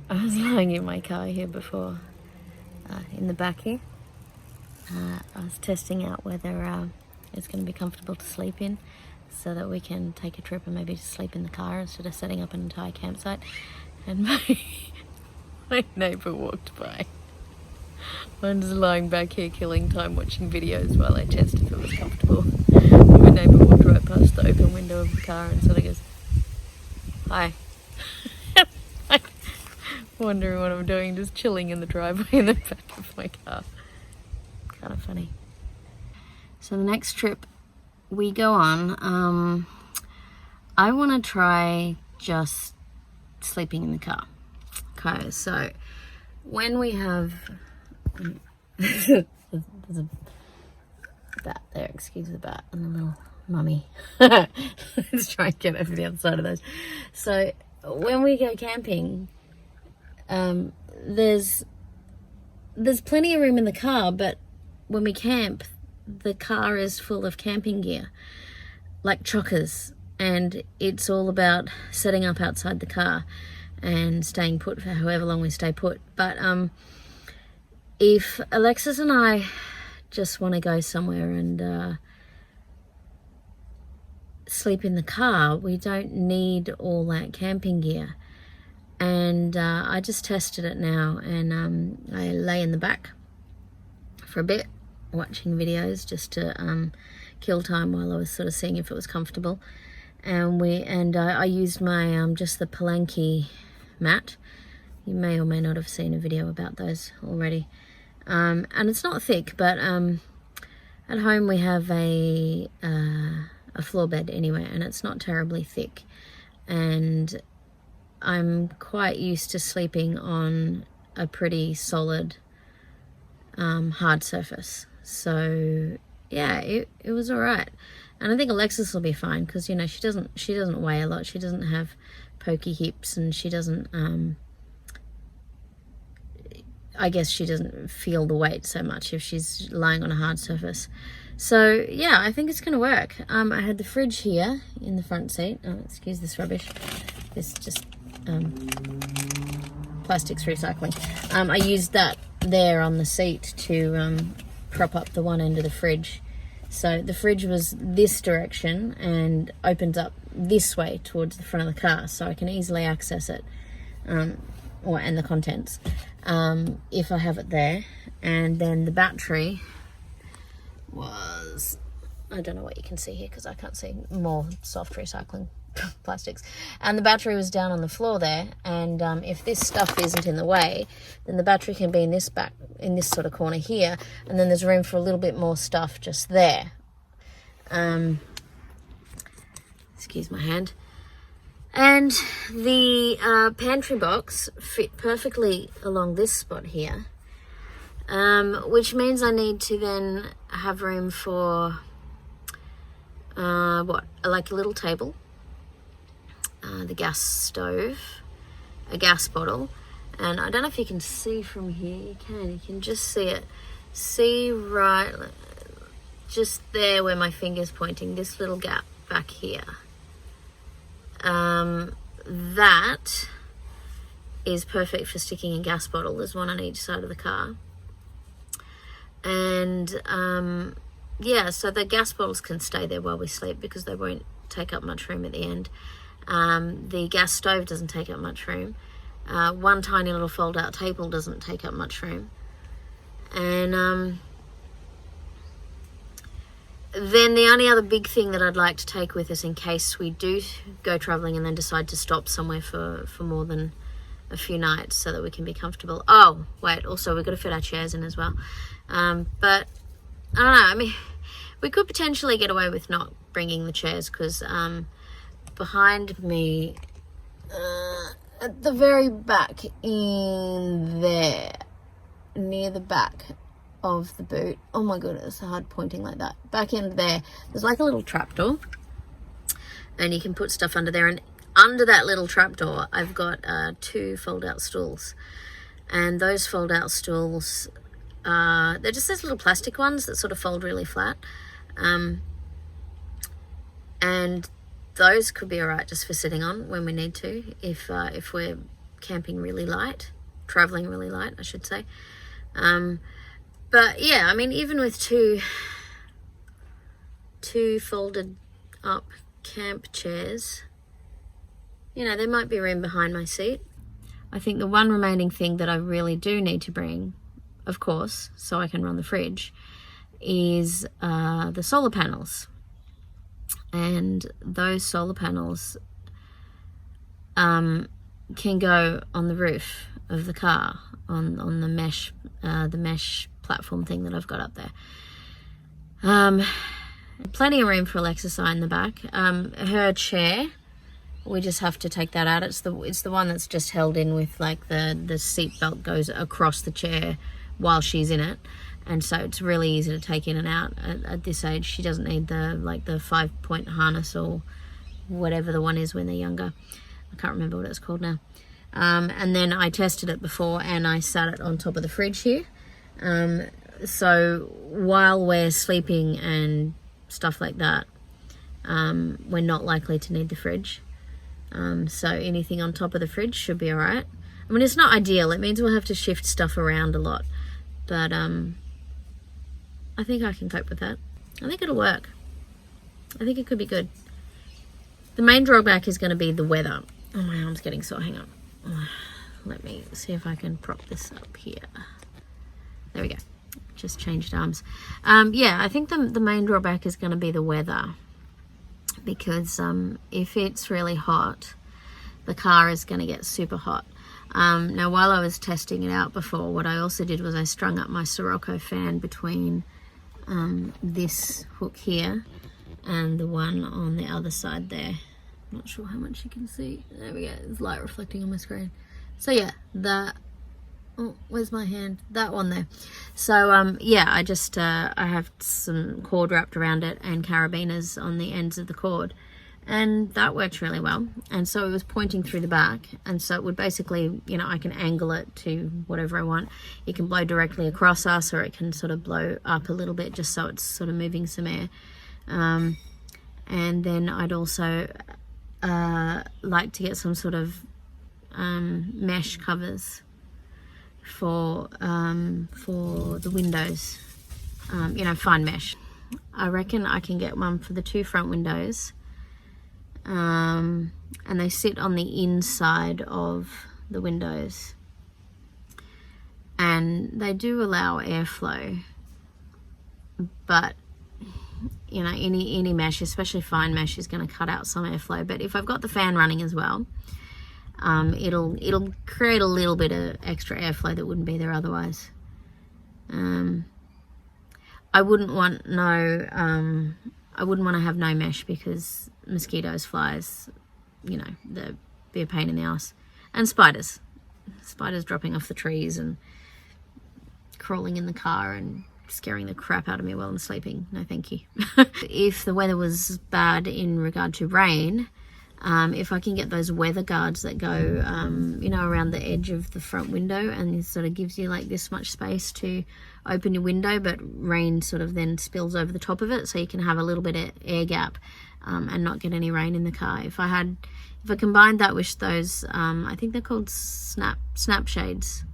I was lying in my car here before, in the back here. I was testing out whether it's going to be comfortable to sleep in, so that we can take a trip and maybe just sleep in the car instead of setting up an entire campsite. And my neighbour walked by. I'm just lying back here killing time watching videos while I test if it was comfortable. My neighbour walked right past the open window of the car and sort of goes, "Hi." Wondering what I'm doing, just chilling in the driveway in the back of my car. Kind of funny. So the next trip we go on, I want to try just sleeping in the car. Okay, so when we have there's a bat there, excuse the bat, and the little mummy. Let's try and get over the other side of those. So when we go camping, there's plenty of room in the car, but when we camp, the car is full of camping gear, like chockers, and it's all about setting up outside the car and staying put for however long we stay put. But if Alexis and I just want to go somewhere and sleep in the car, we don't need all that camping gear. And I just tested it now, and I lay in the back for a bit watching videos just to kill time while I was sort of seeing if it was comfortable. And I used my just the Palanque mat. You may or may not have seen a video about those already. And it's not thick, but at home we have a floor bed anyway, and it's not terribly thick. And I'm quite used to sleeping on a pretty solid, hard surface. So yeah, it was all right. And I think Alexis will be fine because, you know, she doesn't weigh a lot. She doesn't have pokey hips, and she doesn't, I guess she doesn't feel the weight so much if she's lying on a hard surface. So yeah, I think it's going to work. I had the fridge here in the front seat. Oh, excuse this rubbish. This just plastics recycling. I used that there on the seat to prop up the one end of the fridge. So the fridge was this direction and opens up this way towards the front of the car, so I can easily access it, and the contents, if I have it there. And then the battery was, I don't know what you can see here because I can't see, more soft recycling plastics. And the battery was down on the floor there, and if this stuff isn't in the way, then the battery can be in this sort of corner here, and then there's room for a little bit more stuff just there. Excuse my hand. And the pantry box fit perfectly along this spot here, which means I need to then have room for like a little table, the gas stove, a gas bottle, and I don't know if you can see from here. You can just see it. See right just there where my finger's pointing, this little gap back here. That is perfect for sticking a gas bottle. There's one on each side of the car. And yeah, so the gas bottles can stay there while we sleep because they won't take up much room at the end. The gas stove doesn't take up much room. One tiny little fold-out table doesn't take up much room. And then the only other big thing that I'd like to take with us in case we do go travelling and then decide to stop somewhere for more than a few nights so that we can be comfortable. Oh, wait, also we've got to fit our chairs in as well. But I don't know, I mean, we could potentially get away with not bringing the chairs because behind me, at the very back in there, near the back of the boot, oh my goodness, it's hard pointing like that, back in there, there's like a little trapdoor, and you can put stuff under there, and under that little trapdoor I've got 2 fold-out stools, and those fold-out stools, they're just those little plastic ones that sort of fold really flat, and those could be alright just for sitting on when we need to, if we're camping really light, traveling really light, I should say. But yeah, I mean, even with two folded up camp chairs, you know, there might be room behind my seat. I think the one remaining thing that I really do need to bring, of course, so I can run the fridge, is the solar panels. And those solar panels can go on the roof of the car, on the mesh platform thing that I've got up there. Plenty of room for Alexis in the back. Her chair, we just have to take that out. It's the one that's just held in with like the seat belt goes across the chair while she's in it, and so it's really easy to take in and out. At this age, she doesn't need the 5-point harness or whatever the one is when they're younger. I can't remember what it's called now. And then I tested it before, and I sat it on top of the fridge here. So while we're sleeping and stuff like that, we're not likely to need the fridge. So anything on top of the fridge should be all right. I mean, it's not ideal. It means we'll have to shift stuff around a lot. But I think I can cope with that. I think it'll work. I think it could be good. The main drawback is going to be the weather. Oh, my arm's getting sore. Hang on. Let me see if I can prop this up here. There we go. Just changed arms. Yeah, I think the main drawback is going to be the weather. Because if it's really hot, the car is going to get super hot. Now, while I was testing it out before, what I also did was I strung up my Sirocco fan between this hook here and the one on the other side there. Not sure how much you can see. There we go. There's light reflecting on my screen. So yeah, that. Oh, where's my hand? That one there. So yeah, I just I have some cord wrapped around it and carabiners on the ends of the cord, and that works really well. And so it was pointing through the back, and so it would basically, you know, I can angle it to whatever I want. It can blow directly across us, or it can sort of blow up a little bit just so it's sort of moving some air. And then I'd also like to get some sort of mesh covers for the windows, you know, fine mesh. I reckon I can get one for the 2 front windows, and they sit on the inside of the windows, and they do allow airflow, but you know, any mesh, especially fine mesh, is going to cut out some airflow. But if I've got the fan running as well, it'll create a little bit of extra airflow that wouldn't be there otherwise. I wouldn't want to have no mesh, because mosquitoes, flies, you know, they'd be a pain in the ass, and spiders dropping off the trees and crawling in the car and scaring the crap out of me while I'm sleeping. No thank you. If the weather was bad in regard to rain, if I can get those weather guards that go, you know, around the edge of the front window, and it sort of gives you like this much space to open your window, but rain sort of then spills over the top of it, so you can have a little bit of air gap and not get any rain in the car. If I combined that with those, I think they're called snap shades.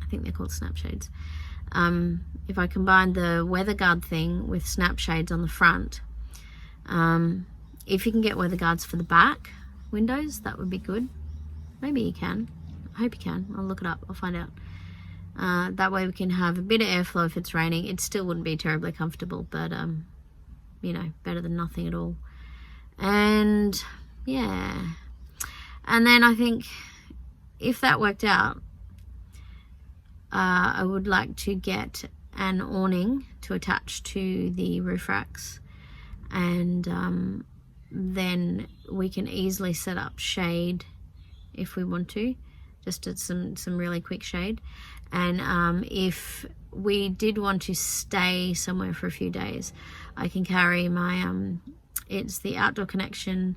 I think they're called snap shades. If I combine the weather guard thing with snap shades on the front, if you can get weather guards for the back windows, that would be good. Maybe you can. I hope you can. I'll look it up. I'll find out. That way we can have a bit of airflow if it's raining. It still wouldn't be terribly comfortable, but you know, better than nothing at all. And yeah, and then I think if that worked out, I would like to get an awning to attach to the roof racks, and then we can easily set up shade if we want to, just at some really quick shade. And if we did want to stay somewhere for a few days, I can carry my it's the Outdoor Connection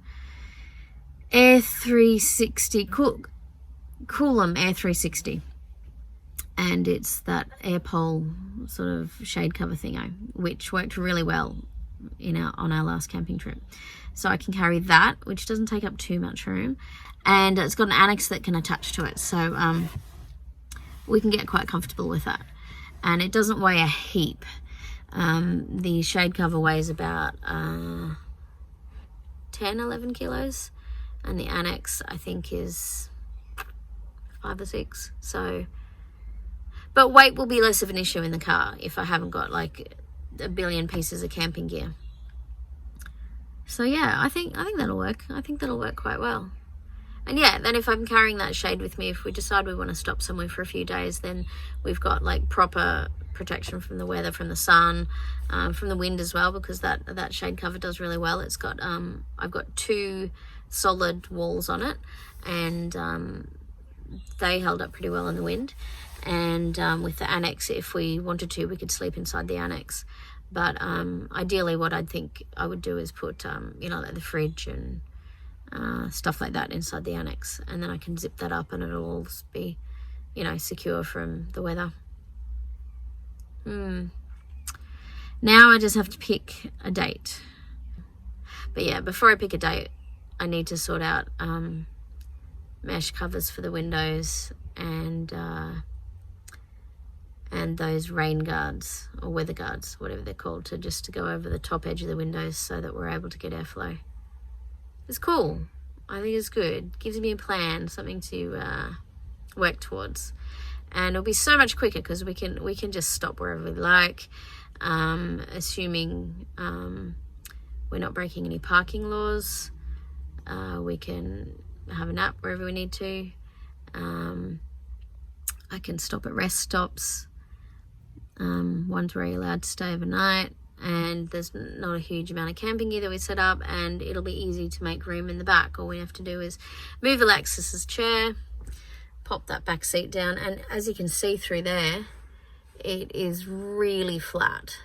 Air 360 Coolum Air 360, and it's that air pole sort of shade cover thingo, which worked really well on our last camping trip. So I can carry that, which doesn't take up too much room, and it's got an annex that can attach to it, so we can get quite comfortable with that. And it doesn't weigh a heap. The shade cover weighs about 10-11 kilos, and the annex I think is 5 or 6. So, but weight will be less of an issue in the car if I haven't got like a billion pieces of camping gear. So yeah, I think that'll work. I think that'll work quite well. And yeah, then if I'm carrying that shade with me, if we decide we want to stop somewhere for a few days, then we've got like proper protection from the weather, from the sun, from the wind as well, because that shade cover does really well. It's got I've got 2 solid walls on it, and they held up pretty well in the wind. And with the annex, if we wanted to, we could sleep inside the annex. But ideally what I'd think I would do is put like the fridge and stuff like that inside the annex, and then I can zip that up and it'll all be secure from the weather. Now I just have to pick a date. But yeah, before I pick a date, I need to sort out mesh covers for the windows and those rain guards or weather guards, whatever they're called, to go over the top edge of the windows so that we're able to get airflow. It's cool. I think it's good. Gives me a plan, something to work towards. And it'll be so much quicker because we can just stop wherever we like, assuming we're not breaking any parking laws. We can have a nap wherever we need to. I can stop at rest stops, ones where you're allowed to stay overnight, and there's not a huge amount of camping gear that we set up, and it'll be easy to make room in the back. All we have to do is move Alexis's chair, pop that back seat down, and as you can see through there, it is really flat.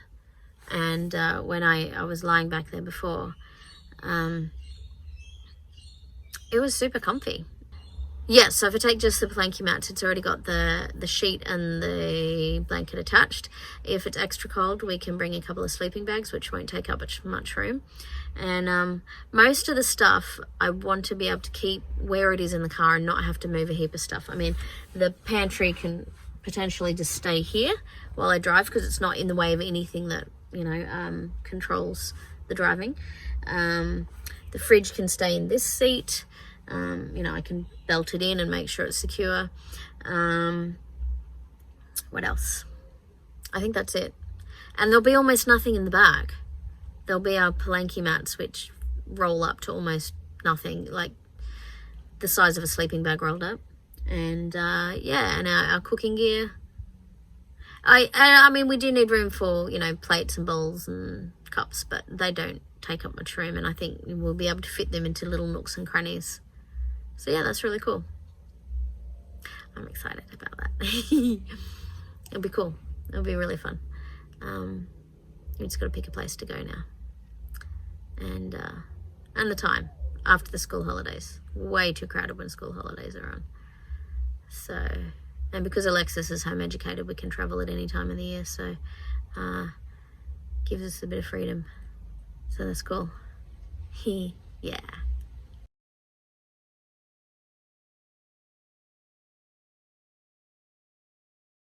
And when I was lying back there before, it was super comfy. Yeah, so if I take just the Palanque mats, it's already got the sheet and the blanket attached. If it's extra cold, we can bring a couple of sleeping bags, which won't take up much room. And most of the stuff I want to be able to keep where it is in the car and not have to move a heap of stuff. I mean, the pantry can potentially just stay here while I drive because it's not in the way of anything that, controls the driving. The fridge can stay in this seat. I can belt it in and make sure it's secure. What else? I think that's it. And there'll be almost nothing in the back. There'll be our Palanque mats, which roll up to almost nothing, like the size of a sleeping bag rolled up. And and our cooking gear. I mean, we do need room for, plates and bowls and cups, but they don't take up much room, and I think we'll be able to fit them into little nooks and crannies. So yeah, that's really cool. I'm excited about that. It'll be cool. It'll be really fun. We just got to pick a place to go now. And the time after the school holidays. Way too crowded when school holidays are on. So, and because Alexis is home educated, we can travel at any time of the year. So, gives us a bit of freedom. So that's cool. Yeah.